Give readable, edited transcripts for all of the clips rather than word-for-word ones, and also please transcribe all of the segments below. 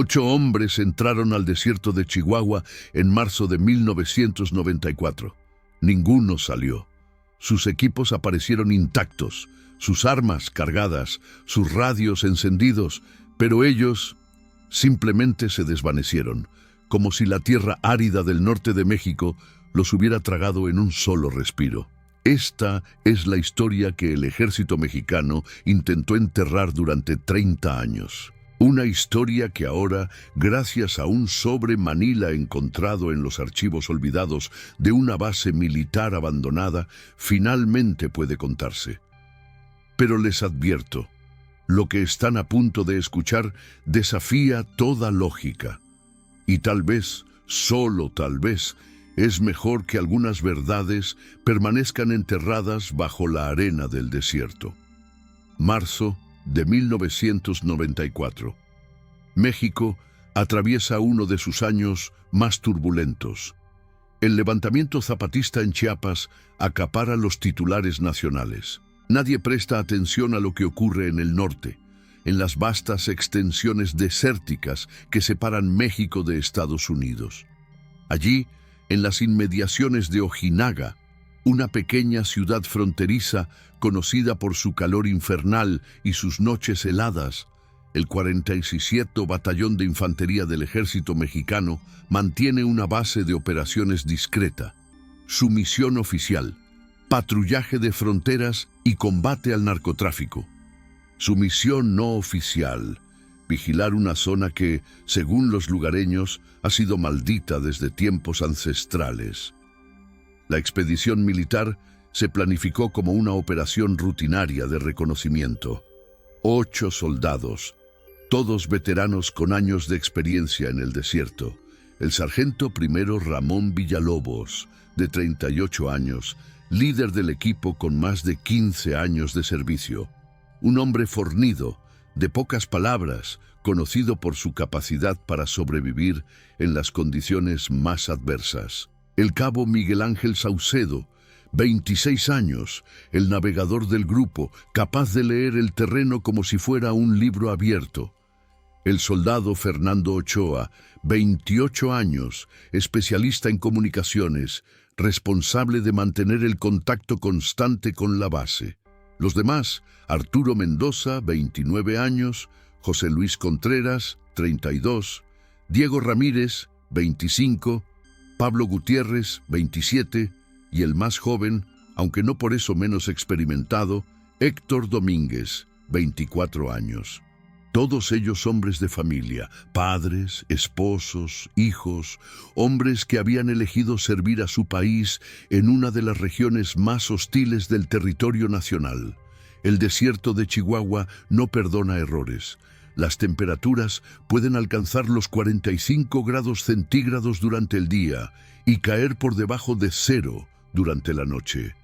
8 hombres entraron al desierto de Chihuahua en marzo de 1994. Ninguno salió. Sus equipos aparecieron intactos, sus armas cargadas, sus radios encendidos, pero ellos simplemente se desvanecieron, como si la tierra árida del norte de México los hubiera tragado en un solo respiro. Esta es la historia que el ejército mexicano intentó enterrar durante 30 años. Una historia que ahora, gracias a un sobre Manila encontrado en los archivos olvidados de una base militar abandonada, finalmente puede contarse. Pero les advierto, lo que están a punto de escuchar desafía toda lógica. Y tal vez, solo tal vez, es mejor que algunas verdades permanezcan enterradas bajo la arena del desierto. Marzo de 1994. México atraviesa uno de sus años más turbulentos. El levantamiento zapatista en Chiapas acapara los titulares nacionales. Nadie presta atención a lo que ocurre en el norte, en las vastas extensiones desérticas que separan México de Estados Unidos. Allí, en las inmediaciones de Ojinaga, una pequeña ciudad fronteriza conocida por su calor infernal y sus noches heladas, el 47º Batallón de Infantería del Ejército Mexicano mantiene una base de operaciones discreta. Su misión oficial: patrullaje de fronteras y combate al narcotráfico. Su misión no oficial: vigilar una zona que, según los lugareños, ha sido maldita desde tiempos ancestrales. La expedición militar se planificó como una operación rutinaria de reconocimiento. 8 soldados, todos veteranos con años de experiencia en el desierto. El sargento primero Ramón Villalobos, de 38 años, líder del equipo con más de 15 años de servicio. Un hombre fornido, de pocas palabras, conocido por su capacidad para sobrevivir en las condiciones más adversas. El cabo Miguel Ángel Saucedo, 26 años, el navegador del grupo, capaz de leer el terreno como si fuera un libro abierto. El soldado Fernando Ochoa, 28 años, especialista en comunicaciones, responsable de mantener el contacto constante con la base. Los demás: Arturo Mendoza, 29 años, José Luis Contreras, 32, Diego Ramírez, 25, Pablo Gutiérrez, 27, y el más joven, aunque no por eso menos experimentado, Héctor Domínguez, 24 años. Todos ellos hombres de familia, padres, esposos, hijos, hombres que habían elegido servir a su país en una de las regiones más hostiles del territorio nacional. El desierto de Chihuahua no perdona errores. Las temperaturas pueden alcanzar los 45 grados centígrados durante el día y caer por debajo de 0 durante la noche.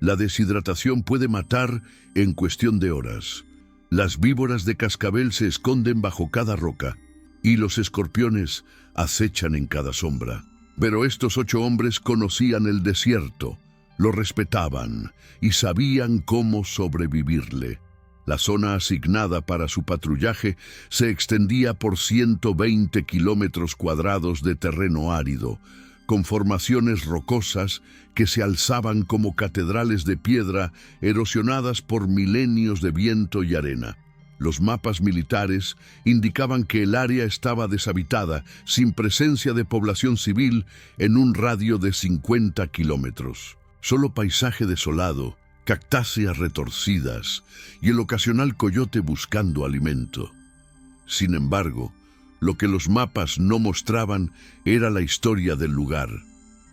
La deshidratación puede matar en cuestión de horas. Las víboras de cascabel se esconden bajo cada roca y los escorpiones acechan en cada sombra. Pero estos 8 hombres conocían el desierto, lo respetaban y sabían cómo sobrevivirle. La zona asignada para su patrullaje se extendía por 120 kilómetros cuadrados de terreno árido, con formaciones rocosas que se alzaban como catedrales de piedra erosionadas por milenios de viento y arena. Los mapas militares indicaban que el área estaba deshabitada, sin presencia de población civil, en un radio de 50 kilómetros. Solo paisaje desolado, cactáceas retorcidas y el ocasional coyote buscando alimento. Sin embargo, lo que los mapas no mostraban era la historia del lugar,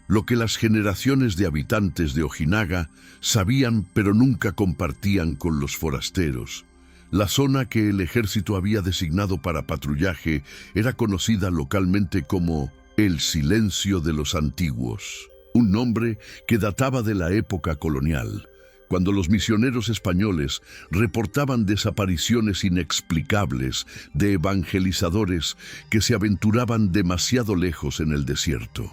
lo que las generaciones de habitantes de Ojinaga sabían pero nunca compartían con los forasteros. La zona que el ejército había designado para patrullaje era conocida localmente como el Silencio de los Antiguos, un nombre que databa de la época colonial, cuando los misioneros españoles reportaban desapariciones inexplicables de evangelizadores que se aventuraban demasiado lejos en el desierto.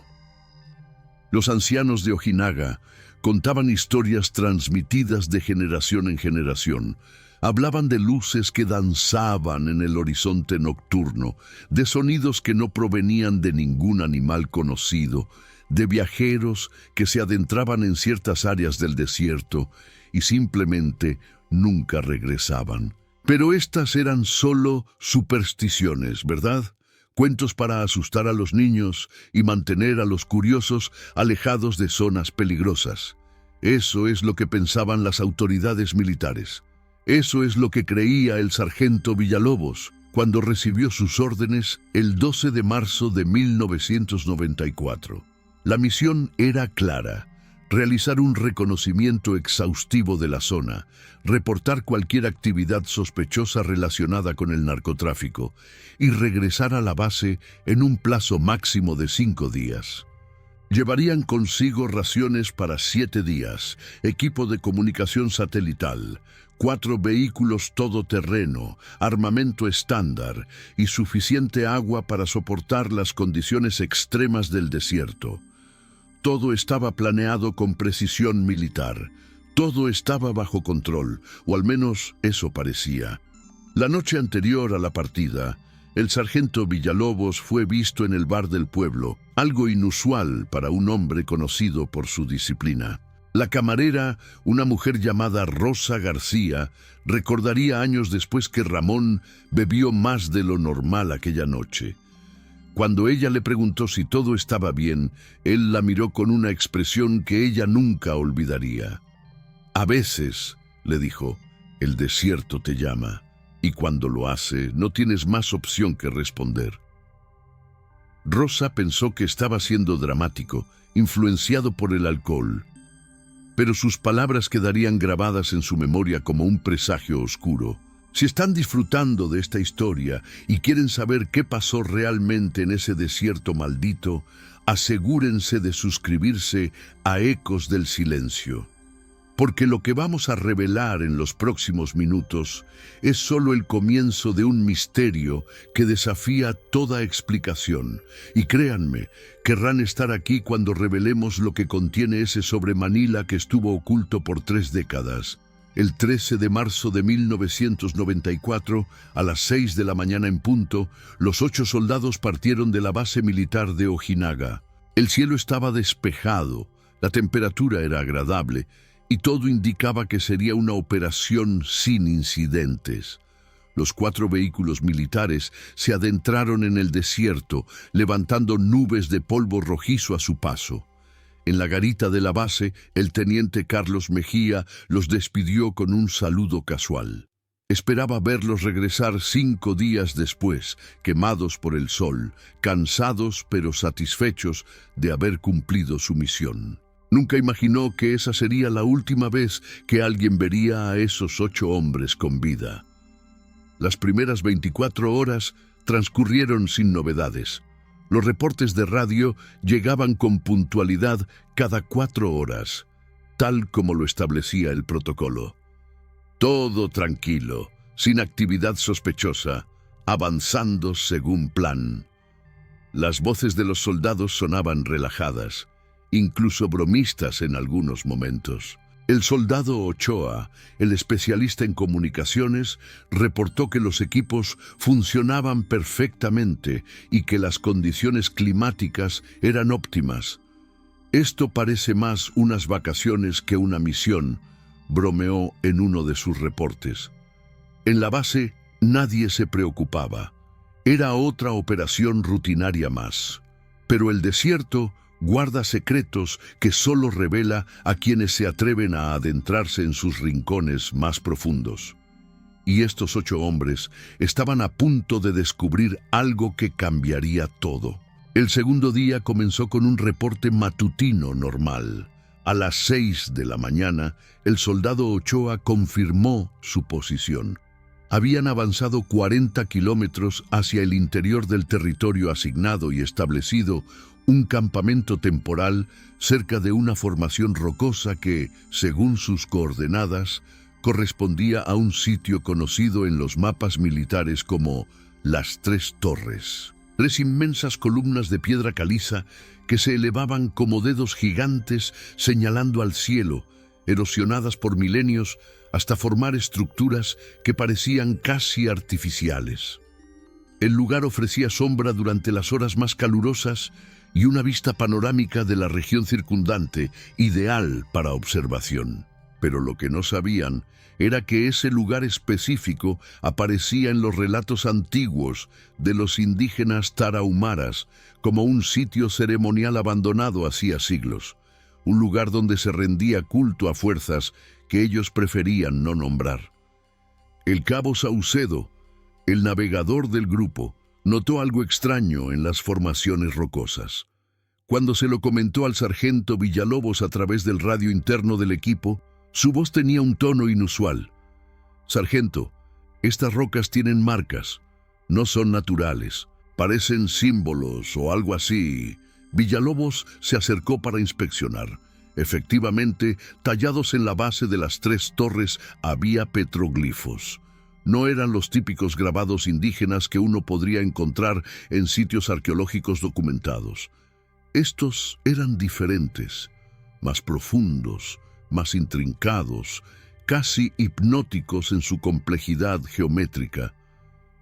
Los ancianos de Ojinaga contaban historias transmitidas de generación en generación, Hablaban de luces que danzaban en el horizonte nocturno, de sonidos que no provenían de ningún animal conocido, de viajeros que se adentraban en ciertas áreas del desierto y simplemente nunca regresaban. Pero estas eran solo supersticiones, ¿verdad? Cuentos para asustar a los niños y mantener a los curiosos alejados de zonas peligrosas. Eso es lo que pensaban las autoridades militares. Eso es lo que creía el sargento Villalobos cuando recibió sus órdenes el 12 de marzo de 1994. La misión era clara: realizar un reconocimiento exhaustivo de la zona, reportar cualquier actividad sospechosa relacionada con el narcotráfico y regresar a la base en un plazo máximo de 5 días. Llevarían consigo raciones para 7 días, equipo de comunicación satelital, 4 vehículos todoterreno, armamento estándar y suficiente agua para soportar las condiciones extremas del desierto. Todo estaba planeado con precisión militar. Todo estaba bajo control, o al menos eso parecía. La noche anterior a la partida, el sargento Villalobos fue visto en el bar del pueblo, algo inusual para un hombre conocido por su disciplina. La camarera, una mujer llamada Rosa García, recordaría años después que Ramón bebió más de lo normal aquella noche. Cuando ella le preguntó si todo estaba bien, él la miró con una expresión que ella nunca olvidaría. «A veces», le dijo, «el desierto te llama, y cuando lo hace, no tienes más opción que responder». Rosa pensó que estaba siendo dramático, influenciado por el alcohol, pero sus palabras quedarían grabadas en su memoria como un presagio oscuro. Si están disfrutando de esta historia y quieren saber qué pasó realmente en ese desierto maldito, asegúrense de suscribirse a Ecos del Silencio. Porque lo que vamos a revelar en los próximos minutos es solo el comienzo de un misterio que desafía toda explicación. Y créanme, querrán estar aquí cuando revelemos lo que contiene ese sobre Manila que estuvo oculto por 3 décadas. El 13 de marzo de 1994, a las 6 de la mañana en punto, los 8 soldados partieron de la base militar de Ojinaga. El cielo estaba despejado, la temperatura era agradable, y todo indicaba que sería una operación sin incidentes. Los 4 vehículos militares se adentraron en el desierto, levantando nubes de polvo rojizo a su paso. En la garita de la base, el teniente Carlos Mejía los despidió con un saludo casual. Esperaba verlos regresar 5 días después, quemados por el sol, cansados pero satisfechos de haber cumplido su misión. Nunca imaginó que esa sería la última vez que alguien vería a esos 8 hombres con vida. Las primeras 24 horas transcurrieron sin novedades. Los reportes de radio llegaban con puntualidad cada 4 horas, tal como lo establecía el protocolo. Todo tranquilo, sin actividad sospechosa, avanzando según plan. Las voces de los soldados sonaban relajadas, incluso bromistas en algunos momentos. El soldado Ochoa, el especialista en comunicaciones, reportó que los equipos funcionaban perfectamente y que las condiciones climáticas eran óptimas. «Esto parece más unas vacaciones que una misión», bromeó en uno de sus reportes. En la base nadie se preocupaba. Era otra operación rutinaria más. Pero el desierto guarda secretos que solo revela a quienes se atreven a adentrarse en sus rincones más profundos. Y estos 8 hombres estaban a punto de descubrir algo que cambiaría todo. El segundo día comenzó con un reporte matutino normal. A las 6 de la mañana, el soldado Ochoa confirmó su posición. Habían avanzado 40 kilómetros hacia el interior del territorio asignado y establecido un campamento temporal cerca de una formación rocosa que, según sus coordenadas, correspondía a un sitio conocido en los mapas militares como Las 3 Torres. 3 inmensas columnas de piedra caliza que se elevaban como dedos gigantes señalando al cielo, erosionadas por milenios, hasta formar estructuras que parecían casi artificiales. El lugar ofrecía sombra durante las horas más calurosas y una vista panorámica de la región circundante, ideal para observación. Pero lo que no sabían era que ese lugar específico aparecía en los relatos antiguos de los indígenas tarahumaras como un sitio ceremonial abandonado hacía siglos, un lugar donde se rendía culto a fuerzas que ellos preferían no nombrar. El cabo Saucedo, el navegador del grupo, notó algo extraño en las formaciones rocosas. Cuando se lo comentó al sargento Villalobos a través del radio interno del equipo, su voz tenía un tono inusual. «Sargento, estas rocas tienen marcas. No son naturales. Parecen símbolos o algo así». Villalobos se acercó para inspeccionar. Efectivamente, tallados en la base de las 3 torres había petroglifos. No eran los típicos grabados indígenas que uno podría encontrar en sitios arqueológicos documentados. Estos eran diferentes, más profundos, más intrincados, casi hipnóticos en su complejidad geométrica.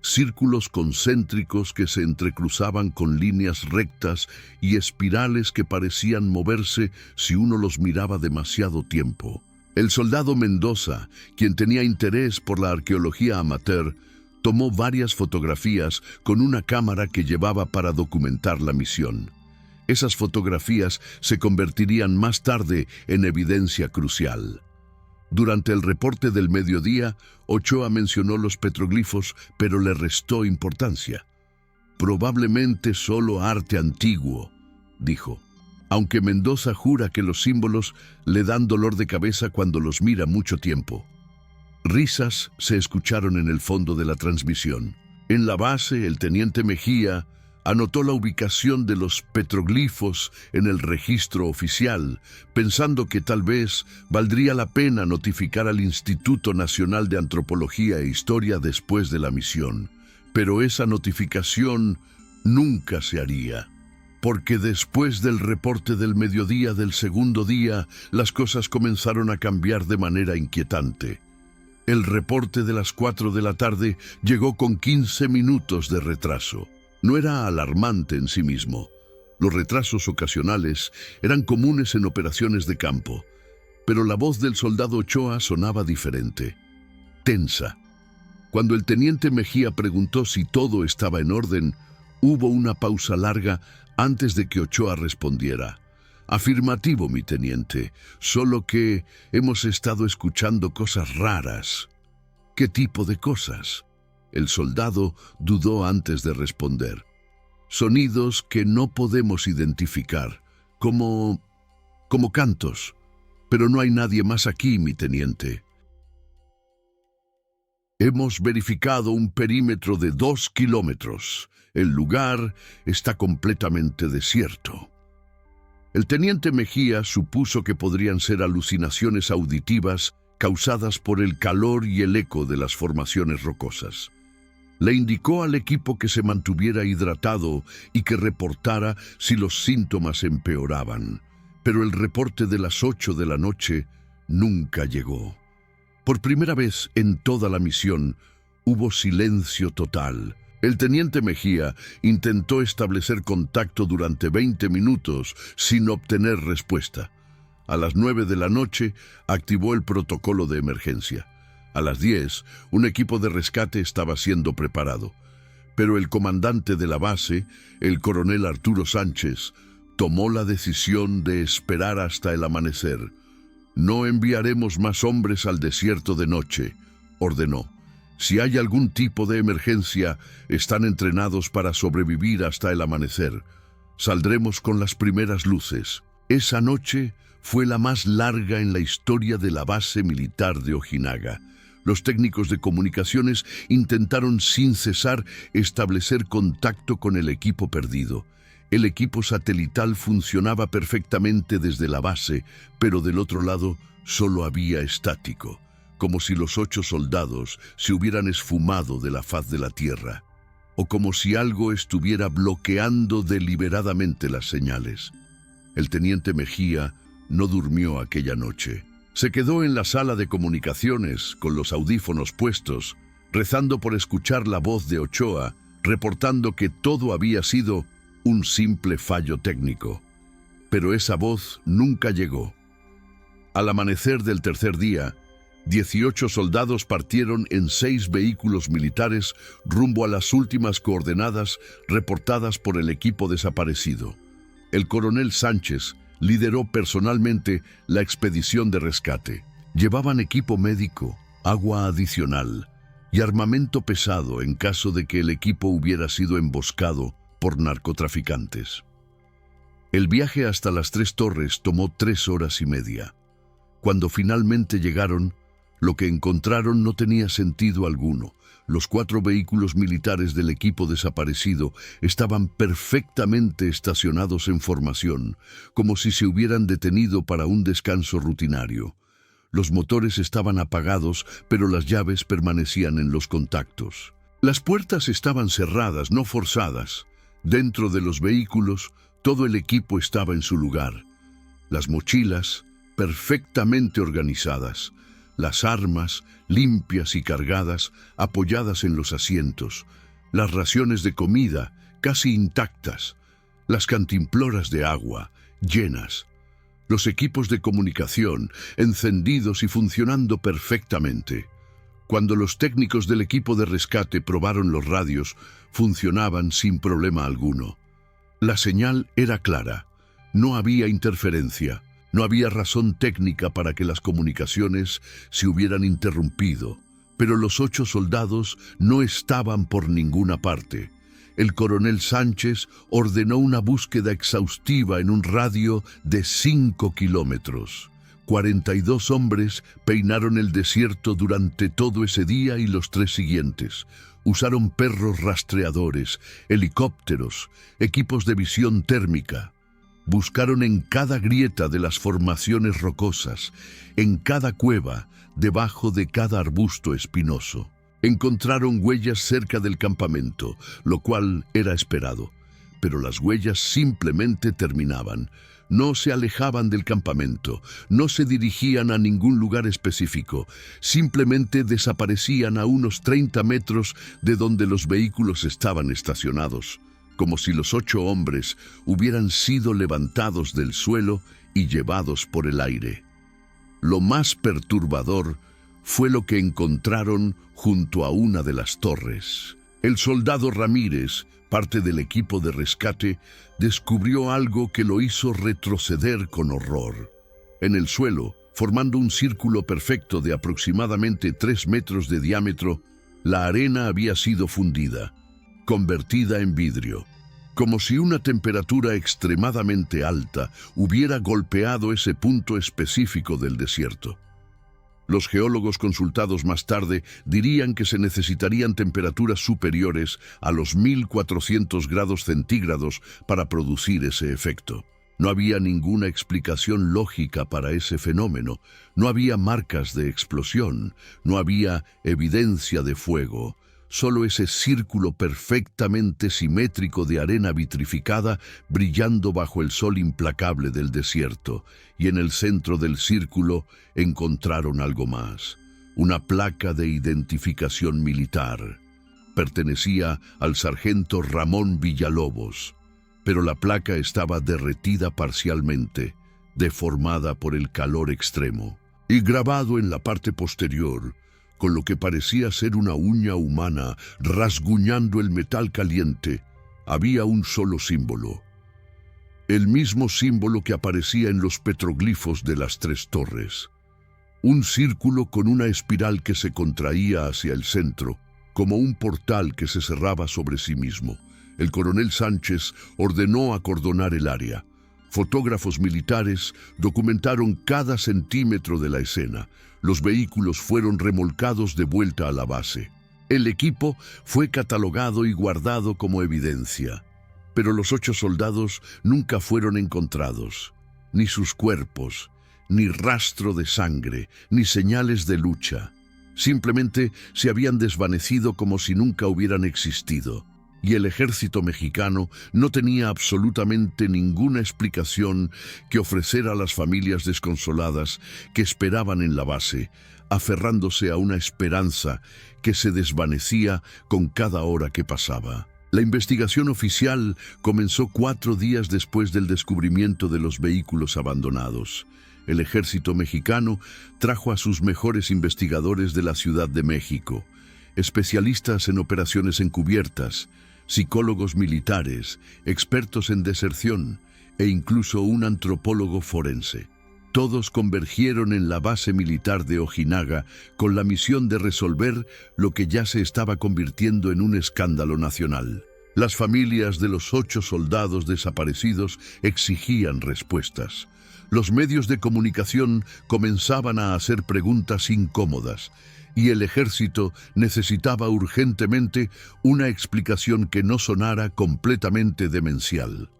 Círculos concéntricos que se entrecruzaban con líneas rectas y espirales que parecían moverse si uno los miraba demasiado tiempo. El soldado Mendoza, quien tenía interés por la arqueología amateur, tomó varias fotografías con una cámara que llevaba para documentar la misión. Esas fotografías se convertirían más tarde en evidencia crucial. Durante el reporte del mediodía, Ochoa mencionó los petroglifos, pero le restó importancia. «Probablemente solo arte antiguo», dijo, aunque Mendoza jura que los símbolos le dan dolor de cabeza cuando los mira mucho tiempo. Risas se escucharon en el fondo de la transmisión. En la base, el teniente Mejía anotó la ubicación de los petroglifos en el registro oficial, pensando que tal vez valdría la pena notificar al Instituto Nacional de Antropología e Historia después de la misión. Pero esa notificación nunca se haría, porque después del reporte del mediodía del segundo día, las cosas comenzaron a cambiar de manera inquietante. El reporte de las 4 de la tarde llegó con 15 minutos de retraso. No era alarmante en sí mismo. Los retrasos ocasionales eran comunes en operaciones de campo, pero la voz del soldado Ochoa sonaba diferente, tensa. Cuando el teniente Mejía preguntó si todo estaba en orden, hubo una pausa larga antes de que Ochoa respondiera. «Afirmativo, mi teniente, solo que hemos estado escuchando cosas raras». «¿Qué tipo de cosas?». El soldado dudó antes de responder. «Sonidos que no podemos identificar, como cantos. Pero no hay nadie más aquí, mi teniente». «Hemos verificado un perímetro de 2 kilómetros. El lugar está completamente desierto». El teniente Mejía supuso que podrían ser alucinaciones auditivas causadas por el calor y el eco de las formaciones rocosas. Le indicó al equipo que se mantuviera hidratado y que reportara si los síntomas empeoraban. Pero el reporte de las 8 de la noche nunca llegó. Por primera vez en toda la misión hubo silencio total. El teniente Mejía intentó establecer contacto durante 20 minutos sin obtener respuesta. A las 9 de la noche activó el protocolo de emergencia. A las 10, un equipo de rescate estaba siendo preparado. Pero el comandante de la base, el coronel Arturo Sánchez, tomó la decisión de esperar hasta el amanecer. «No enviaremos más hombres al desierto de noche», ordenó. «Si hay algún tipo de emergencia, están entrenados para sobrevivir hasta el amanecer. Saldremos con las primeras luces». Esa noche fue la más larga en la historia de la base militar de Ojinaga. Los técnicos de comunicaciones intentaron sin cesar establecer contacto con el equipo perdido. El equipo satelital funcionaba perfectamente desde la base, pero del otro lado solo había estático, como si los 8 soldados se hubieran esfumado de la faz de la tierra, o como si algo estuviera bloqueando deliberadamente las señales. El teniente Mejía no durmió aquella noche. Se quedó en la sala de comunicaciones con los audífonos puestos, rezando por escuchar la voz de Ochoa, reportando que todo había sido un simple fallo técnico. Pero esa voz nunca llegó. Al amanecer del tercer día, 18 soldados partieron en 6 vehículos militares rumbo a las últimas coordenadas reportadas por el equipo desaparecido. El coronel Sánchez lideró personalmente la expedición de rescate. Llevaban equipo médico, agua adicional y armamento pesado en caso de que el equipo hubiera sido emboscado por narcotraficantes. El viaje hasta las 3 torres tomó 3 horas y media. Cuando finalmente llegaron, lo que encontraron no tenía sentido alguno. Los 4 vehículos militares del equipo desaparecido estaban perfectamente estacionados en formación, como si se hubieran detenido para un descanso rutinario. Los motores estaban apagados, pero las llaves permanecían en los contactos. Las puertas estaban cerradas, no forzadas. Dentro de los vehículos, todo el equipo estaba en su lugar. Las mochilas, perfectamente organizadas. Las armas, limpias y cargadas, apoyadas en los asientos. Las raciones de comida, casi intactas. Las cantimploras de agua, llenas. Los equipos de comunicación, encendidos y funcionando perfectamente. Cuando los técnicos del equipo de rescate probaron los radios, funcionaban sin problema alguno. La señal era clara. No había interferencia. No había razón técnica para que las comunicaciones se hubieran interrumpido, pero los 8 soldados no estaban por ninguna parte. El coronel Sánchez ordenó una búsqueda exhaustiva en un radio de 5 kilómetros. 42 hombres peinaron el desierto durante todo ese día y los 3 siguientes. Usaron perros rastreadores, helicópteros, equipos de visión térmica. Buscaron en cada grieta de las formaciones rocosas, en cada cueva, debajo de cada arbusto espinoso. Encontraron huellas cerca del campamento, lo cual era esperado. Pero las huellas simplemente terminaban. No se alejaban del campamento, no se dirigían a ningún lugar específico, simplemente desaparecían a unos 30 metros de donde los vehículos estaban estacionados, como si los 8 hombres hubieran sido levantados del suelo y llevados por el aire. Lo más perturbador fue lo que encontraron junto a una de las torres. El soldado Ramírez, parte del equipo de rescate, descubrió algo que lo hizo retroceder con horror. En el suelo, formando un círculo perfecto de aproximadamente 3 metros de diámetro, la arena había sido fundida, convertida en vidrio, como si una temperatura extremadamente alta hubiera golpeado ese punto específico del desierto. Los geólogos consultados más tarde dirían que se necesitarían temperaturas superiores a los 1400 grados centígrados para producir ese efecto. No había ninguna explicación lógica para ese fenómeno, no había marcas de explosión, no había evidencia de fuego. Solo ese círculo perfectamente simétrico de arena vitrificada brillando bajo el sol implacable del desierto, y en el centro del círculo encontraron algo más, una placa de identificación militar. Pertenecía al sargento Ramón Villalobos, pero la placa estaba derretida parcialmente, deformada por el calor extremo, y grabado en la parte posterior, con lo que parecía ser una uña humana rasguñando el metal caliente, había un solo símbolo. El mismo símbolo que aparecía en los petroglifos de las 3 torres. Un círculo con una espiral que se contraía hacia el centro, como un portal que se cerraba sobre sí mismo. El coronel Sánchez ordenó acordonar el área. Fotógrafos militares documentaron cada centímetro de la escena. Los vehículos fueron remolcados de vuelta a la base. El equipo fue catalogado y guardado como evidencia. Pero los 8 soldados nunca fueron encontrados. Ni sus cuerpos, ni rastro de sangre, ni señales de lucha. Simplemente se habían desvanecido como si nunca hubieran existido. y el ejército mexicano no tenía absolutamente ninguna explicación que ofrecer a las familias desconsoladas que esperaban en la base, aferrándose a una esperanza que se desvanecía con cada hora que pasaba. La investigación oficial comenzó 4 días después del descubrimiento de los vehículos abandonados. El ejército mexicano trajo a sus mejores investigadores de la Ciudad de México, especialistas en operaciones encubiertas, psicólogos militares, expertos en deserción e incluso un antropólogo forense. Todos convergieron en la base militar de Ojinaga con la misión de resolver lo que ya se estaba convirtiendo en un escándalo nacional. Las familias de los 8 soldados desaparecidos exigían respuestas. Los medios de comunicación comenzaban a hacer preguntas incómodas, y el ejército necesitaba urgentemente una explicación que no sonara completamente demencial.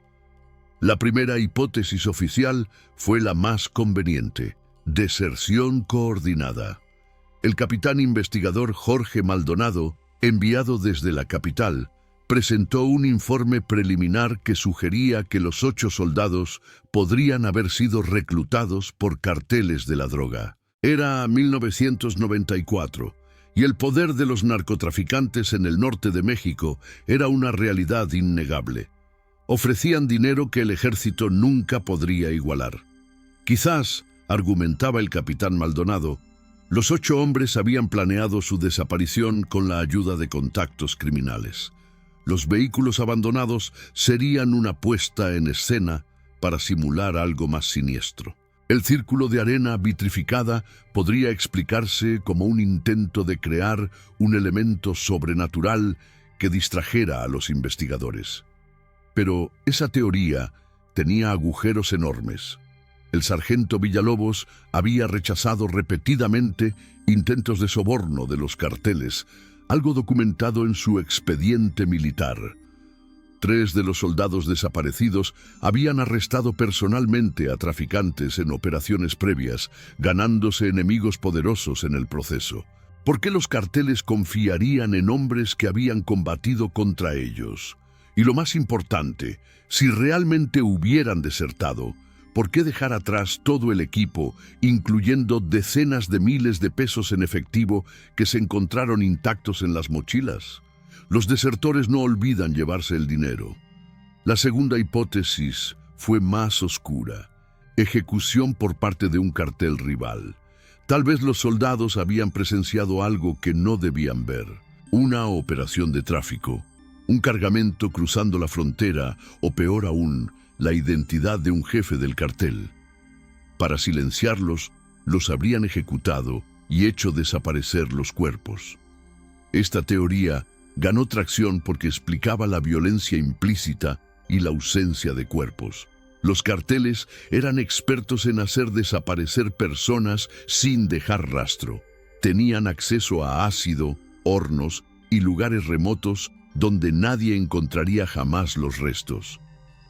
La primera hipótesis oficial fue la más conveniente: deserción coordinada. El capitán investigador Jorge Maldonado, enviado desde la capital, presentó un informe preliminar que sugería que los 8 soldados podrían haber sido reclutados por carteles de la droga. Era 1994, y el poder de los narcotraficantes en el norte de México era una realidad innegable. Ofrecían dinero que el ejército nunca podría igualar. Quizás, argumentaba el capitán Maldonado, los 8 hombres habían planeado su desaparición con la ayuda de contactos criminales. Los vehículos abandonados serían una puesta en escena para simular algo más siniestro. El círculo de arena vitrificada podría explicarse como un intento de crear un elemento sobrenatural que distrajera a los investigadores. Pero esa teoría tenía agujeros enormes. El sargento Villalobos había rechazado repetidamente intentos de soborno de los carteles, algo documentado en su expediente militar. 3 de los soldados desaparecidos habían arrestado personalmente a traficantes en operaciones previas, ganándose enemigos poderosos en el proceso. ¿Por qué los carteles confiarían en hombres que habían combatido contra ellos? Y lo más importante, si realmente hubieran desertado, ¿por qué dejar atrás todo el equipo, incluyendo decenas de miles de pesos en efectivo que se encontraron intactos en las mochilas? Los desertores no olvidan llevarse el dinero. La segunda hipótesis fue más oscura: ejecución por parte de un cartel rival. Tal vez los soldados habían presenciado algo que no debían ver: una operación de tráfico, un cargamento cruzando la frontera, o peor aún, la identidad de un jefe del cartel. Para silenciarlos, los habrían ejecutado y hecho desaparecer los cuerpos. Esta teoría ganó tracción porque explicaba la violencia implícita y la ausencia de cuerpos. Los carteles eran expertos en hacer desaparecer personas sin dejar rastro. Tenían acceso a ácido, hornos y lugares remotos donde nadie encontraría jamás los restos.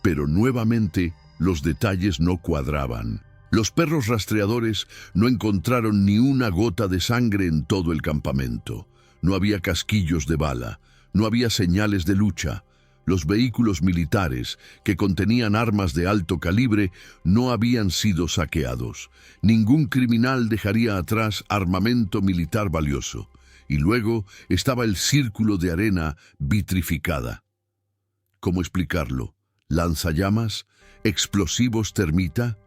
Pero nuevamente, los detalles no cuadraban. Los perros rastreadores no encontraron ni una gota de sangre en todo el campamento. No había casquillos de bala, no había señales de lucha. Los vehículos militares, que contenían armas de alto calibre, no habían sido saqueados. Ningún criminal dejaría atrás armamento militar valioso. Y luego estaba el círculo de arena vitrificada. ¿Cómo explicarlo? ¿Lanzallamas? ¿Explosivos termita?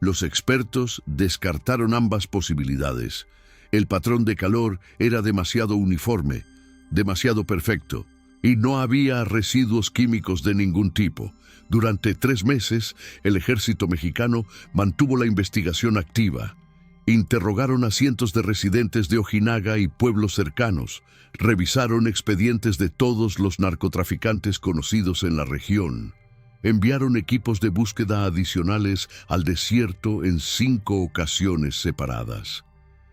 Los expertos descartaron ambas posibilidades. El patrón de calor era demasiado uniforme, demasiado perfecto, y no había residuos químicos de ningún tipo. Durante 3 meses, el ejército mexicano mantuvo la investigación activa. Interrogaron a cientos de residentes de Ojinaga y pueblos cercanos. Revisaron expedientes de todos los narcotraficantes conocidos en la región. Enviaron equipos de búsqueda adicionales al desierto en 5 ocasiones separadas.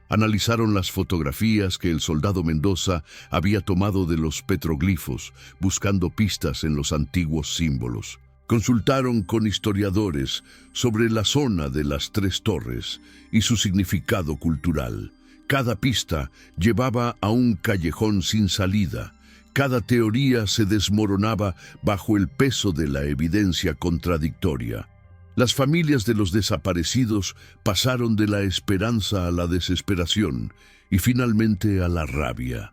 Analizaron las fotografías que el soldado Mendoza había tomado de los petroglifos, buscando pistas en los antiguos símbolos. Consultaron con historiadores sobre la zona de las 3 torres y su significado cultural. Cada pista llevaba a un callejón sin salida, Cada teoría se desmoronaba bajo el peso de la evidencia contradictoria. Las familias de los desaparecidos pasaron de la esperanza a la desesperación y finalmente a la rabia.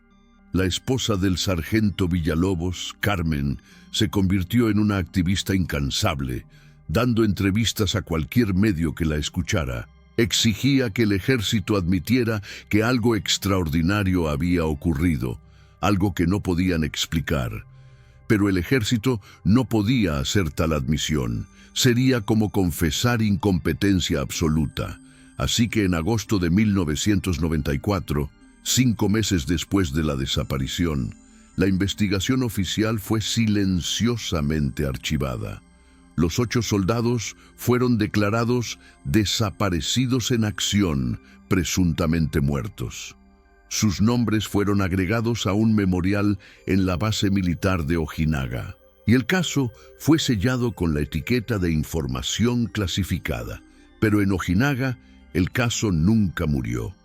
La esposa del sargento Villalobos, Carmen, se convirtió en una activista incansable, dando entrevistas a cualquier medio que la escuchara. Exigía que el ejército admitiera que algo extraordinario había ocurrido, algo que no podían explicar. Pero el ejército no podía hacer tal admisión. Sería como confesar incompetencia absoluta. Así que en agosto de 1994, 5 meses después de la desaparición, la investigación oficial fue silenciosamente archivada. Los 8 soldados fueron declarados desaparecidos en acción, presuntamente muertos. Sus nombres fueron agregados a un memorial en la base militar de Ojinaga, y el caso fue sellado con la etiqueta de información clasificada. Pero en Ojinaga, el caso nunca murió.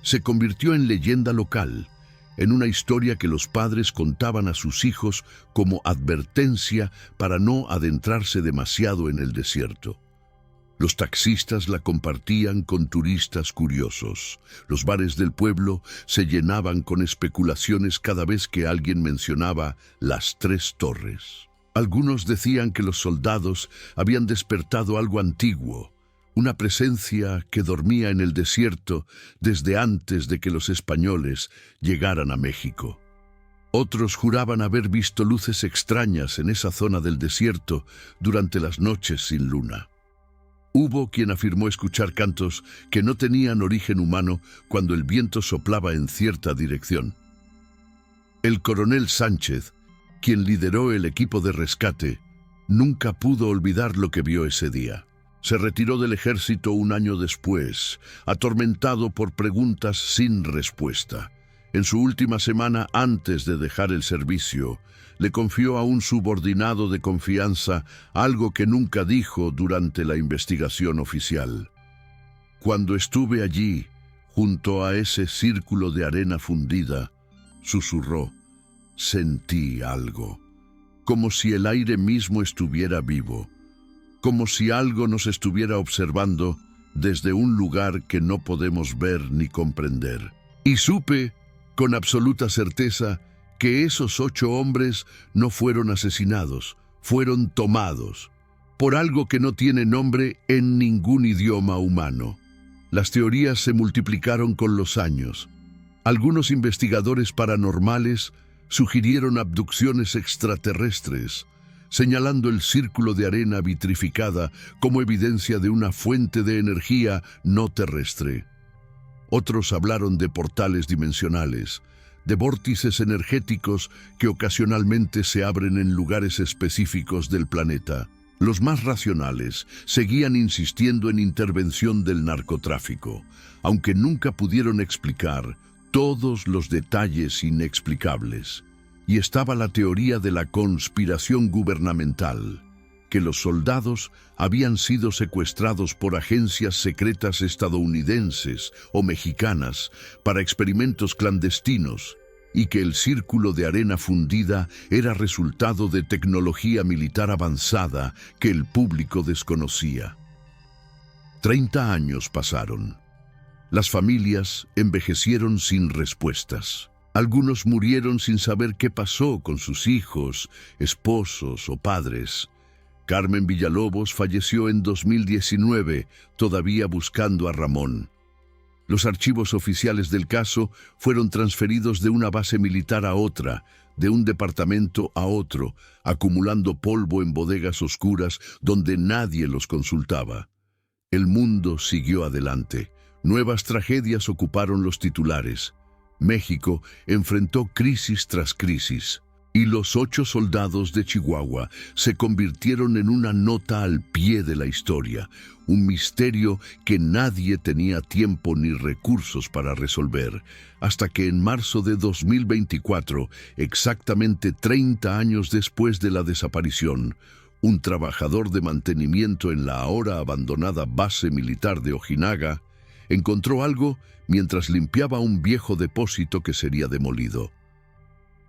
Se convirtió en leyenda local, en una historia que los padres contaban a sus hijos como advertencia para no adentrarse demasiado en el desierto. Los taxistas la compartían con turistas curiosos. Los bares del pueblo se llenaban con especulaciones cada vez que alguien mencionaba las 3 torres. Algunos decían que los soldados habían despertado algo antiguo, una presencia que dormía en el desierto desde antes de que los españoles llegaran a México. Otros juraban haber visto luces extrañas en esa zona del desierto durante las noches sin luna. Hubo quien afirmó escuchar cantos que no tenían origen humano cuando el viento soplaba en cierta dirección. El coronel Sánchez, quien lideró el equipo de rescate, nunca pudo olvidar lo que vio ese día. Se retiró del ejército un año después, atormentado por preguntas sin respuesta. En su última semana antes de dejar el servicio, le confió a un subordinado de confianza algo que nunca dijo durante la investigación oficial. Cuando estuve allí, junto a ese círculo de arena fundida, susurró, sentí algo, como si el aire mismo estuviera vivo, como si algo nos estuviera observando desde un lugar que no podemos ver ni comprender. Y supe, con absoluta certeza, que esos 8 hombres no fueron asesinados, fueron tomados, por algo que no tiene nombre en ningún idioma humano. Las teorías se multiplicaron con los años. Algunos investigadores paranormales sugirieron abducciones extraterrestres, señalando el círculo de arena vitrificada como evidencia de una fuente de energía no terrestre. Otros hablaron de portales dimensionales, de vórtices energéticos que ocasionalmente se abren en lugares específicos del planeta. Los más racionales seguían insistiendo en intervención del narcotráfico, aunque nunca pudieron explicar todos los detalles inexplicables. Y estaba la teoría de la conspiración gubernamental, que los soldados habían sido secuestrados por agencias secretas estadounidenses o mexicanas para experimentos clandestinos y que el círculo de arena fundida era resultado de tecnología militar avanzada que el público desconocía. 30 años pasaron. Las familias envejecieron sin respuestas. Algunos murieron sin saber qué pasó con sus hijos, esposos o padres. Carmen Villalobos falleció en 2019, todavía buscando a Ramón. Los archivos oficiales del caso fueron transferidos de una base militar a otra, de un departamento a otro, acumulando polvo en bodegas oscuras donde nadie los consultaba. El mundo siguió adelante. Nuevas tragedias ocuparon los titulares. México enfrentó crisis tras crisis, y los 8 soldados de Chihuahua se convirtieron en una nota al pie de la historia, un misterio que nadie tenía tiempo ni recursos para resolver, hasta que en marzo de 2024, exactamente 30 años después de la desaparición, un trabajador de mantenimiento en la ahora abandonada base militar de Ojinaga encontró algo mientras limpiaba un viejo depósito que sería demolido.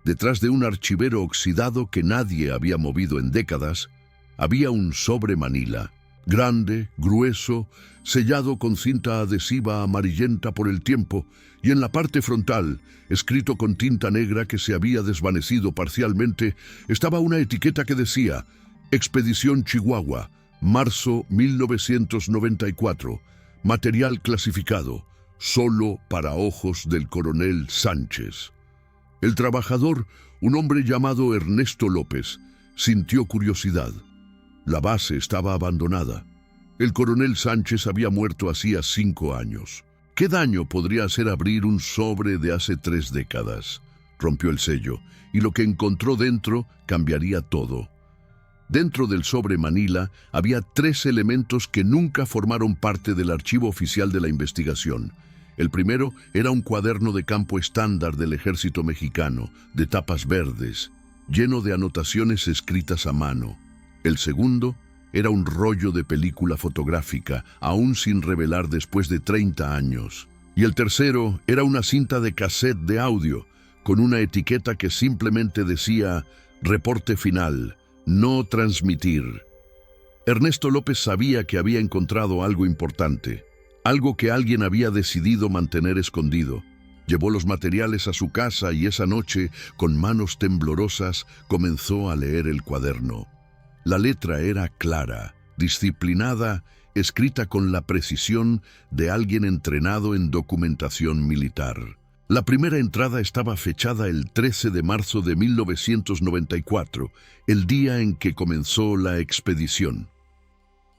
Detrás de un archivero oxidado que nadie había movido en décadas, había un sobre Manila, grande, grueso, sellado con cinta adhesiva amarillenta por el tiempo, y en la parte frontal, escrito con tinta negra que se había desvanecido parcialmente, estaba una etiqueta que decía: Expedición Chihuahua, marzo 1994, material clasificado, solo para ojos del coronel Sánchez. El trabajador, un hombre llamado Ernesto López, sintió curiosidad. La base estaba abandonada. El coronel Sánchez había muerto hacía 5 años. ¿Qué daño podría hacer abrir un sobre de hace 3 décadas? Rompió el sello, y lo que encontró dentro cambiaría todo. Dentro del sobre Manila había 3 elementos que nunca formaron parte del archivo oficial de la investigación. El primero era un cuaderno de campo estándar del ejército mexicano, de tapas verdes, lleno de anotaciones escritas a mano. El segundo era un rollo de película fotográfica, aún sin revelar después de 30 años. Y el tercero era una cinta de cassette de audio, con una etiqueta que simplemente decía: reporte final, no transmitir. Ernesto López sabía que había encontrado algo importante, algo que alguien había decidido mantener escondido. Llevó los materiales a su casa y esa noche, con manos temblorosas, comenzó a leer el cuaderno. La letra era clara, disciplinada, escrita con la precisión de alguien entrenado en documentación militar. La primera entrada estaba fechada el 13 de marzo de 1994, el día en que comenzó la expedición.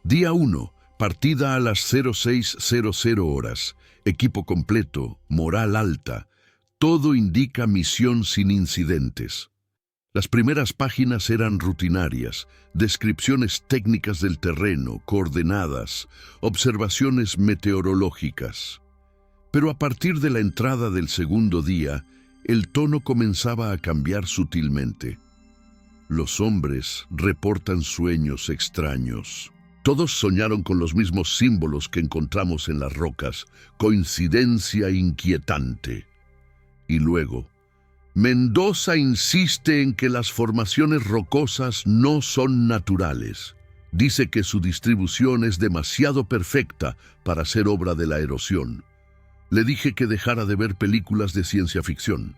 Día 1, partida a las 06:00 horas, equipo completo, moral alta, todo indica misión sin incidentes. Las primeras páginas eran rutinarias, descripciones técnicas del terreno, coordenadas, observaciones meteorológicas. Pero a partir de la entrada del segundo día, el tono comenzaba a cambiar sutilmente. Los hombres reportan sueños extraños. Todos soñaron con los mismos símbolos que encontramos en las rocas, coincidencia inquietante. Y luego, Mendoza insiste en que las formaciones rocosas no son naturales. Dice que su distribución es demasiado perfecta para ser obra de la erosión. Le dije que dejara de ver películas de ciencia ficción.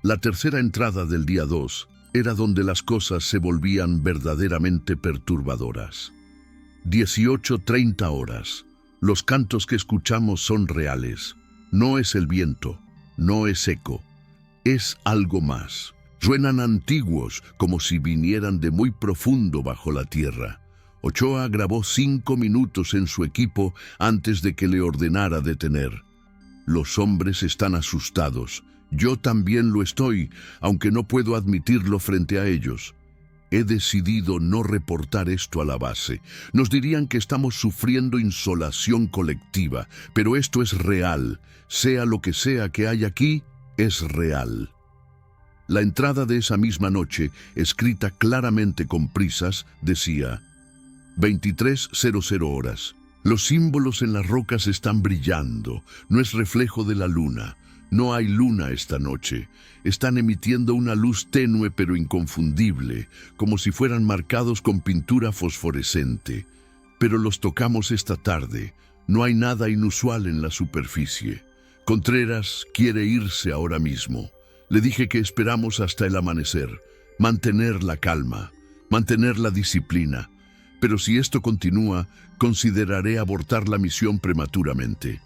La tercera entrada del día 2 era donde las cosas se volvían verdaderamente perturbadoras. 18:30 horas. Los cantos que escuchamos son reales. No es el viento, no es eco. Es algo más. Suenan antiguos, como si vinieran de muy profundo bajo la tierra. Ochoa grabó 5 minutos en su equipo antes de que le ordenara detener. Los hombres están asustados. Yo también lo estoy, aunque no puedo admitirlo frente a ellos. He decidido no reportar esto a la base. Nos dirían que estamos sufriendo insolación colectiva, pero esto es real. Sea lo que sea que hay aquí, es real. La entrada de esa misma noche, escrita claramente con prisas, decía: 23:00 horas. Los símbolos en las rocas están brillando. No es reflejo de la luna. No hay luna esta noche. Están emitiendo una luz tenue pero inconfundible, como si fueran marcados con pintura fosforescente. Pero los tocamos esta tarde. No hay nada inusual en la superficie. Contreras quiere irse ahora mismo. Le dije que esperamos hasta el amanecer. Mantener la calma, mantener la disciplina. Pero si esto continúa, consideraré abortar la misión prematuramente.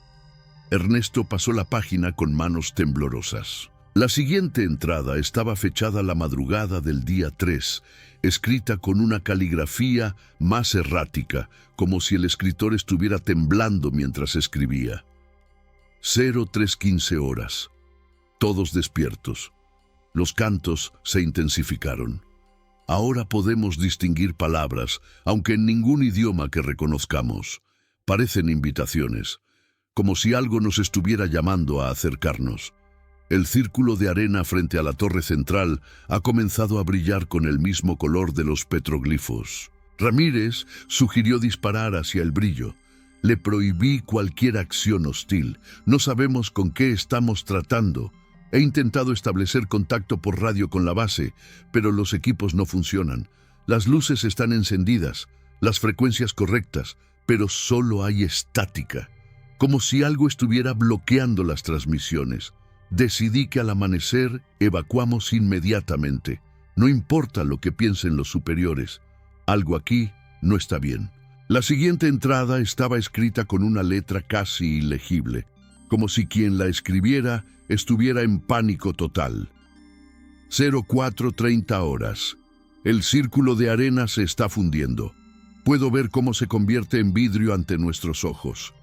Ernesto pasó la página con manos temblorosas. La siguiente entrada estaba fechada la madrugada del día 3, escrita con una caligrafía más errática, como si el escritor estuviera temblando mientras escribía. 03:15 horas. Todos despiertos. Los cantos se intensificaron. Ahora podemos distinguir palabras, aunque en ningún idioma que reconozcamos. Parecen invitaciones, como si algo nos estuviera llamando a acercarnos. El círculo de arena frente a la torre central ha comenzado a brillar con el mismo color de los petroglifos. Ramírez sugirió disparar hacia el brillo. Le prohibí cualquier acción hostil. No sabemos con qué estamos tratando. He intentado establecer contacto por radio con la base, pero los equipos no funcionan. Las luces están encendidas, las frecuencias correctas, pero solo hay estática, como si algo estuviera bloqueando las transmisiones. Decidí que al amanecer evacuamos inmediatamente. No importa lo que piensen los superiores, algo aquí no está bien. La siguiente entrada estaba escrita con una letra casi ilegible, como si quien la escribiera estuviera en pánico total. 04:30 horas. El círculo de arena se está fundiendo. Puedo ver cómo se convierte en vidrio ante nuestros ojos.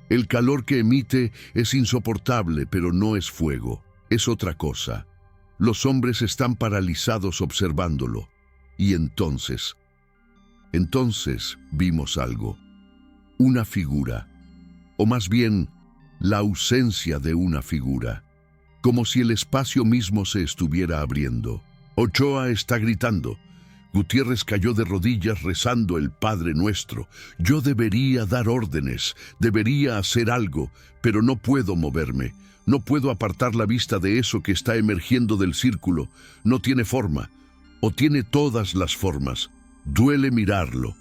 El calor que emite es insoportable, pero no es fuego, es otra cosa. Los hombres están paralizados observándolo. Y entonces vimos algo. Una figura, o más bien, la ausencia de una figura. Como si el espacio mismo se estuviera abriendo. Ochoa está gritando. Gutiérrez cayó de rodillas rezando el Padre Nuestro. Yo debería dar órdenes, debería hacer algo, pero no puedo moverme. No puedo apartar la vista de eso que está emergiendo del círculo. No tiene forma, o tiene todas las formas. Duele mirarlo,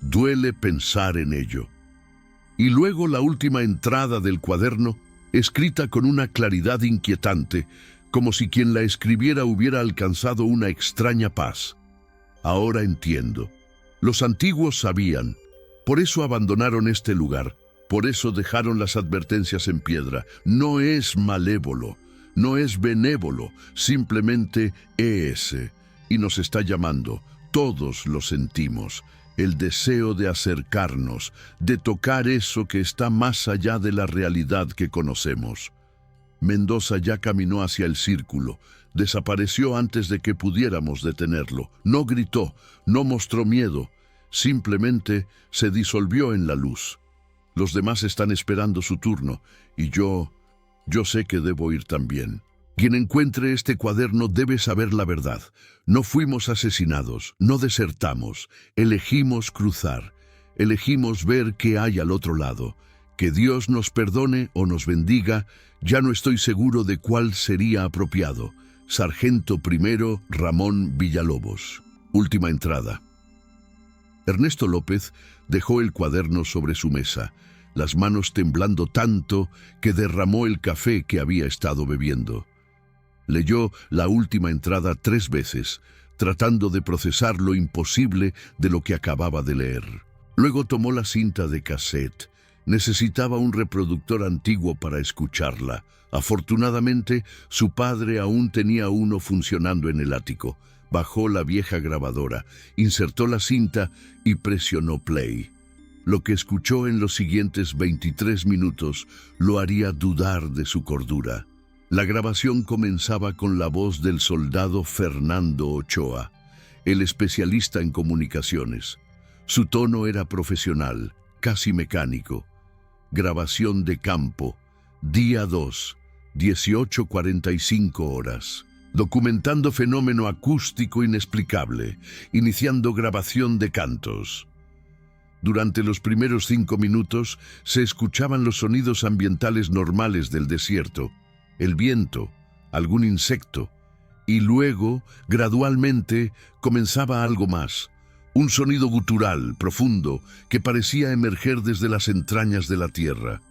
duele pensar en ello. Y luego la última entrada del cuaderno, escrita con una claridad inquietante, como si quien la escribiera hubiera alcanzado una extraña paz. Ahora entiendo. Los antiguos sabían. Por eso abandonaron este lugar. Por eso dejaron las advertencias en piedra. No es malévolo, no es benévolo, simplemente es. Y nos está llamando. Todos lo sentimos. El deseo de acercarnos, de tocar eso que está más allá de la realidad que conocemos. Mendoza ya caminó hacia el círculo. Desapareció antes de que pudiéramos detenerlo. No gritó, no mostró miedo. Simplemente se disolvió en la luz. Los demás están esperando su turno, y yo sé que debo ir también. Quien encuentre este cuaderno debe saber la verdad. No fuimos asesinados, no desertamos. Elegimos cruzar. Elegimos ver qué hay al otro lado. Que Dios nos perdone o nos bendiga, ya no estoy seguro de cuál sería apropiado. Sargento primero Ramón Villalobos. Última entrada. Ernesto López dejó el cuaderno sobre su mesa, las manos temblando tanto que derramó el café que había estado bebiendo. Leyó la última entrada 3 veces, tratando de procesar lo imposible de lo que acababa de leer. Luego tomó la cinta de cassette. Necesitaba un reproductor antiguo para escucharla. Afortunadamente, su padre aún tenía uno funcionando en el ático. Bajó la vieja grabadora, insertó la cinta y presionó play. Lo que escuchó en los siguientes 23 minutos lo haría dudar de su cordura. La grabación comenzaba con la voz del soldado Fernando Ochoa, el especialista en comunicaciones. Su tono era profesional, casi mecánico. Grabación de campo, día 2, 18:45 horas. Documentando fenómeno acústico inexplicable, iniciando grabación de cantos. Durante los primeros 5 minutos se escuchaban los sonidos ambientales normales del desierto, el viento, algún insecto, y luego, gradualmente, comenzaba algo más. Un sonido gutural, profundo, que parecía emerger desde las entrañas de la tierra.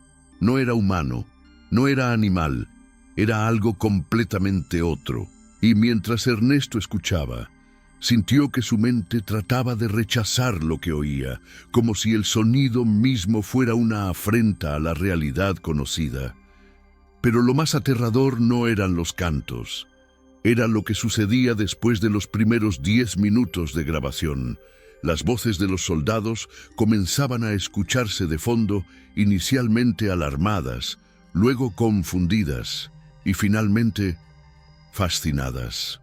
No era humano, no era animal, era algo completamente otro. Y mientras Ernesto escuchaba, sintió que su mente trataba de rechazar lo que oía, como si el sonido mismo fuera una afrenta a la realidad conocida. Pero lo más aterrador no eran los cantos. Era lo que sucedía después de los primeros 10 minutos de grabación. Las voces de los soldados comenzaban a escucharse de fondo, inicialmente alarmadas, luego confundidas y finalmente fascinadas.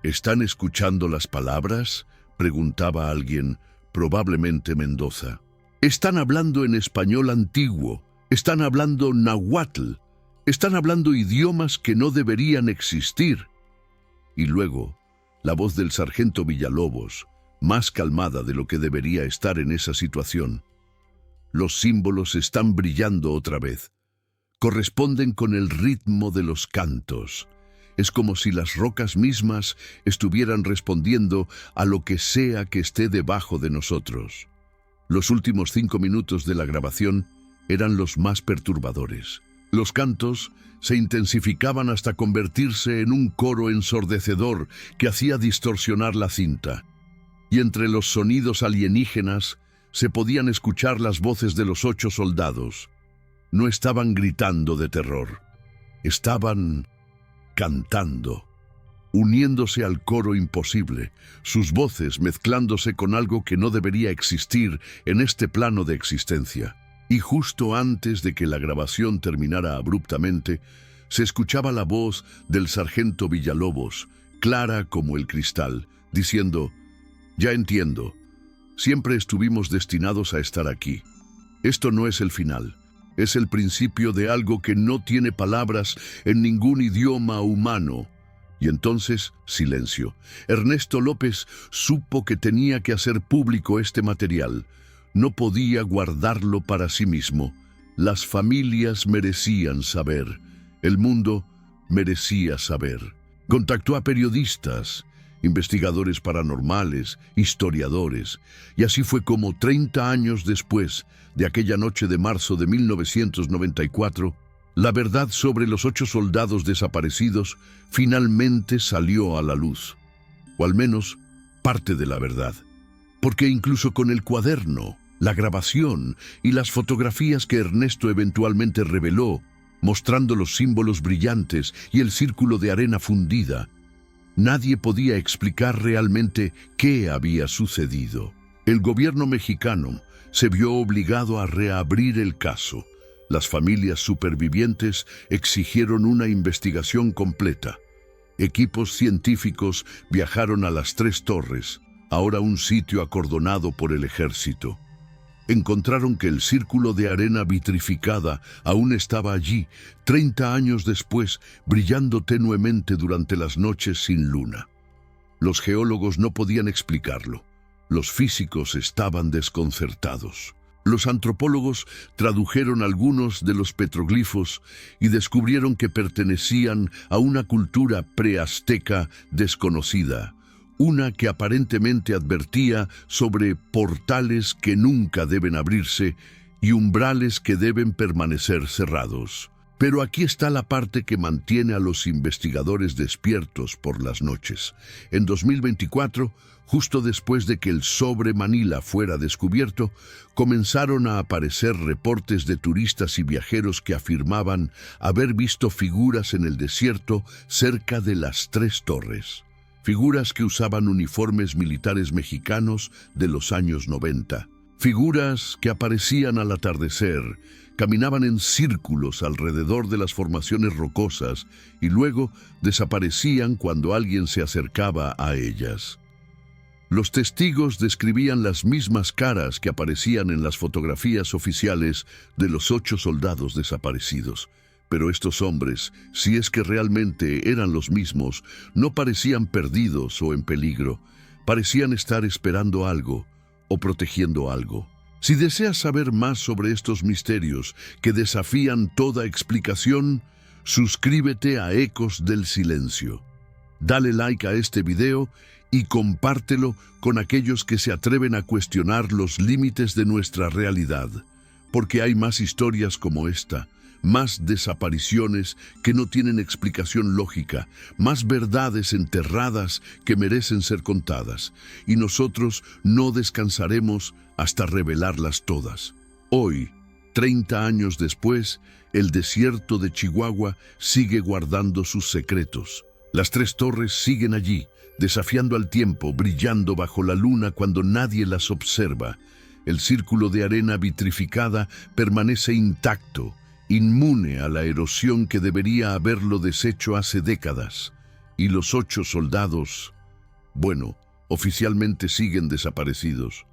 ¿Están escuchando las palabras?, preguntaba alguien, probablemente Mendoza. Están hablando en español antiguo, están hablando náhuatl, están hablando idiomas que no deberían existir. Y luego, la voz del sargento Villalobos, más calmada de lo que debería estar en esa situación. Los símbolos están brillando otra vez. corresponden con el ritmo de los cantos. Es como si las rocas mismas estuvieran respondiendo a lo que sea que esté debajo de nosotros. Los últimos 5 minutos de la grabación eran los más perturbadores. Los cantos se intensificaban hasta convertirse en un coro ensordecedor que hacía distorsionar la cinta. Y entre los sonidos alienígenas se podían escuchar las voces de los 8 soldados. No estaban gritando de terror, estaban cantando, uniéndose al coro imposible, sus voces mezclándose con algo que no debería existir en este plano de existencia. Y justo antes de que la grabación terminara abruptamente, se escuchaba la voz del sargento Villalobos, clara como el cristal, diciendo: «Ya entiendo, siempre estuvimos destinados a estar aquí. Esto no es el final, es el principio de algo que no tiene palabras en ningún idioma humano». Y entonces, silencio. Ernesto López supo que tenía que hacer público este material. No podía guardarlo para sí mismo. Las familias merecían saber. El mundo merecía saber. Contactó a periodistas, investigadores paranormales, historiadores, y así fue como 30 años después de aquella noche de marzo de 1994, la verdad sobre los 8 soldados desaparecidos finalmente salió a la luz. O al menos, parte de la verdad. Porque incluso con el cuaderno, la grabación y las fotografías que Ernesto eventualmente reveló, mostrando los símbolos brillantes y el círculo de arena fundida, nadie podía explicar realmente qué había sucedido. El gobierno mexicano se vio obligado a reabrir el caso. Las familias supervivientes exigieron una investigación completa. Equipos científicos viajaron a las 3 torres, ahora un sitio acordonado por el ejército. Encontraron que el círculo de arena vitrificada aún estaba allí, 30 años después, brillando tenuemente durante las noches sin luna. Los geólogos no podían explicarlo. Los físicos estaban desconcertados. Los antropólogos tradujeron algunos de los petroglifos y descubrieron que pertenecían a una cultura preazteca desconocida, una que aparentemente advertía sobre portales que nunca deben abrirse y umbrales que deben permanecer cerrados. Pero aquí está la parte que mantiene a los investigadores despiertos por las noches. En 2024, justo después de que el sobre Manila fuera descubierto, comenzaron a aparecer reportes de turistas y viajeros que afirmaban haber visto figuras en el desierto cerca de las 3 torres. Figuras que usaban uniformes militares mexicanos de los años 90. Figuras que aparecían al atardecer, caminaban en círculos alrededor de las formaciones rocosas y luego desaparecían cuando alguien se acercaba a ellas. Los testigos describían las mismas caras que aparecían en las fotografías oficiales de los 8 soldados desaparecidos. Pero estos hombres, si es que realmente eran los mismos, no parecían perdidos o en peligro. Parecían estar esperando algo o protegiendo algo. Si deseas saber más sobre estos misterios que desafían toda explicación, suscríbete a Ecos del Silencio. Dale like a este video y compártelo con aquellos que se atreven a cuestionar los límites de nuestra realidad, porque hay más historias como esta, más desapariciones que no tienen explicación lógica, más verdades enterradas que merecen ser contadas, y nosotros no descansaremos hasta revelarlas todas. Hoy, 30 años después, el desierto de Chihuahua sigue guardando sus secretos. Las 3 torres siguen allí, desafiando al tiempo, brillando bajo la luna cuando nadie las observa. El círculo de arena vitrificada permanece intacto, inmune a la erosión que debería haberlo deshecho hace décadas. Y los 8 soldados, bueno, oficialmente siguen desaparecidos.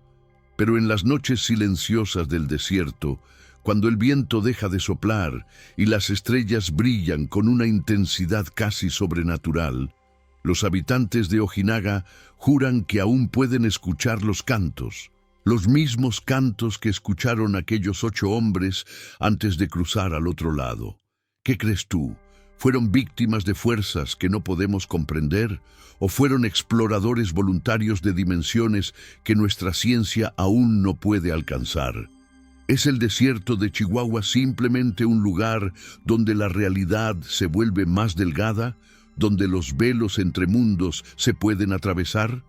Pero en las noches silenciosas del desierto, cuando el viento deja de soplar y las estrellas brillan con una intensidad casi sobrenatural, los habitantes de Ojinaga juran que aún pueden escuchar los cantos, los mismos cantos que escucharon aquellos 8 hombres antes de cruzar al otro lado. ¿Qué crees tú? ¿Fueron víctimas de fuerzas que no podemos comprender? ¿O fueron exploradores voluntarios de dimensiones que nuestra ciencia aún no puede alcanzar? ¿Es el desierto de Chihuahua simplemente un lugar donde la realidad se vuelve más delgada, donde los velos entre mundos se pueden atravesar?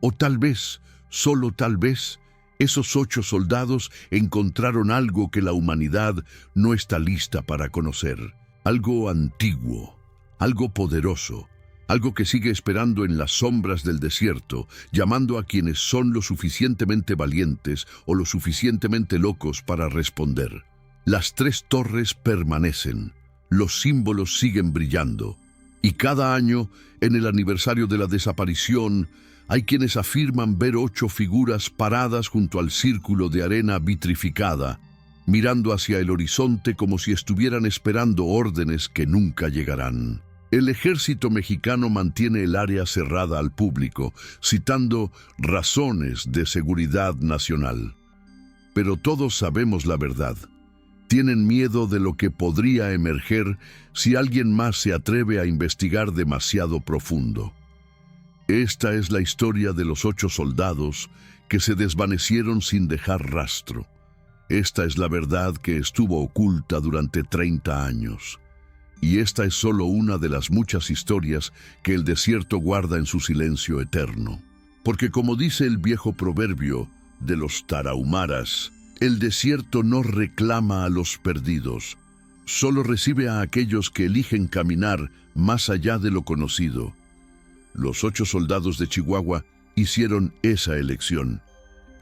O tal vez, solo tal vez, esos 8 soldados encontraron algo que la humanidad no está lista para conocer. Algo antiguo, algo poderoso, algo que sigue esperando en las sombras del desierto, llamando a quienes son lo suficientemente valientes o lo suficientemente locos para responder. Las 3 torres permanecen, los símbolos siguen brillando, y cada año, en el aniversario de la desaparición, hay quienes afirman ver 8 figuras paradas junto al círculo de arena vitrificada, mirando hacia el horizonte como si estuvieran esperando órdenes que nunca llegarán. El ejército mexicano mantiene el área cerrada al público, citando razones de seguridad nacional. Pero todos sabemos la verdad. Tienen miedo de lo que podría emerger si alguien más se atreve a investigar demasiado profundo. Esta es la historia de los 8 soldados que se desvanecieron sin dejar rastro. Esta es la verdad que estuvo oculta durante 30 años. Y esta es solo una de las muchas historias que el desierto guarda en su silencio eterno. Porque como dice el viejo proverbio de los tarahumaras, el desierto no reclama a los perdidos, solo recibe a aquellos que eligen caminar más allá de lo conocido. Los 8 soldados de Chihuahua hicieron esa elección,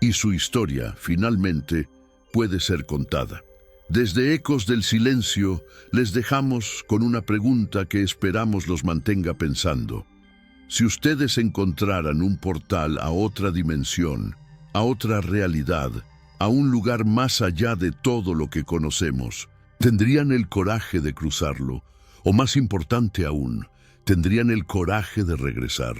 y su historia, finalmente, puede ser contada. Desde Ecos del Silencio, les dejamos con una pregunta que esperamos los mantenga pensando. Si ustedes encontraran un portal a otra dimensión, a otra realidad, a un lugar más allá de todo lo que conocemos, ¿tendrían el coraje de cruzarlo? O más importante aún, ¿tendrían el coraje de regresar?